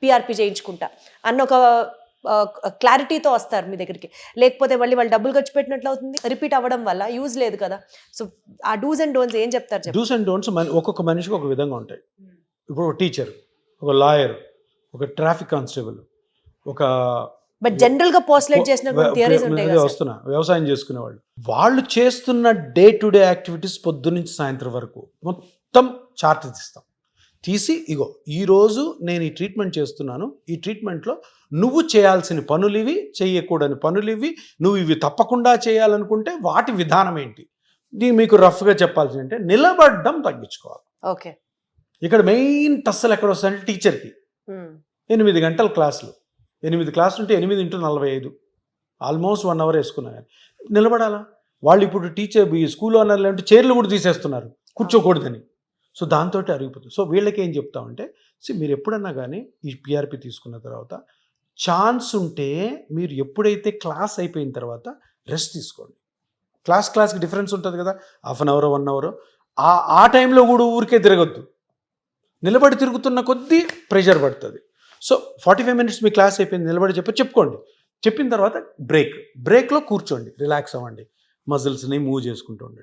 PRP చేయించుకుంటా అన్న ఒక క్లారిటీతో వస్తారు మీ దగ్గరికి. లేకపోతే మళ్ళీ వాళ్ళు డబ్బులు ఖర్చు పెట్టినట్లు అవుతుంది, రిపీట్ అవ్వడం వల్ల యూజ్ లేదు కదా. సో ఆ డూస్ అండ్ డోంట్స్ ఏం చెప్తారు? డూస్ అండ్ డోంట్స్ ఒక్కొక్క మనిషికి ఒక విధంగా ఉంటాయి. ఇప్పుడు ఒక టీచర్, ఒక లాయర్, ఒక ట్రాఫిక్ కానిస్టేబుల్, ఒక బట్ జనరల్ గా పోస్టులేట్ చేసినటువంటి థియరీస్ ఉంటాయి కదా. వస్తున్నా వ్యవసాయం చేసుకునేవాళ్ళు, వాళ్ళు చేస్తున్న డే టు డే యాక్టివిటీస్ పొద్దున్న నుంచి సాయంత్రం వరకు మొత్తం చార్ట్ తీస్తాం. తీసి ఇగో ఈరోజు నేను ఈ ట్రీట్మెంట్ చేస్తున్నాను, ఈ ట్రీట్మెంట్లో నువ్వు చేయాల్సిన పనులు ఇవి, చేయకూడని పనులు ఇవి, నువ్వు ఇవి తప్పకుండా చేయాలనుకుంటే వాటి విధానం ఏంటి. దీన్ని మీకు రఫ్గా చెప్పాల్సి అంటే నిలబడడం తగ్గించుకోవాలి. ఓకే, ఇక్కడ మెయిన్ టస్సలు ఎక్కడ వస్తాయంటే టీచర్కి 8 గంటల క్లాసులు, 8 క్లాసులు ఉంటే 8 × 45 ఆల్మోస్ట్ 1 అవర్ వేసుకున్నా. కానీ నిలబడాలా? వాళ్ళు ఇప్పుడు టీచర్ స్కూల్లో అన్నారు అంటే చైర్లు కూడా తీసేస్తున్నారు కూర్చోకూడదని. సో దాంతో అరిగిపోతుంది. సో వీళ్ళకి ఏం చెప్తామంటే, మీరు ఎప్పుడన్నా కానీ ఈ పిఆర్పి తీసుకున్న తర్వాత ఛాన్స్ ఉంటే మీరు ఎప్పుడైతే క్లాస్ అయిపోయిన తర్వాత రెస్ట్ తీసుకోండి. క్లాస్కి డిఫరెన్స్ ఉంటుంది కదా, హాఫ్ అన్ అవర్ 1 అవర్. ఆ టైంలో కూడా ఊరికే తిరగద్దు. నిలబడి తిరుగుతున్న కొద్దీ ప్రెషర్ పడుతుంది. సో 45 మినిట్స్ మీ క్లాస్ అయిపోయింది, నిలబడి చెప్పుకోండి. చెప్పిన తర్వాత బ్రేక్లో కూర్చోండి, రిలాక్స్ అవ్వండి, మజిల్స్ని మూవ్ చేసుకుంటూ ఉండండి.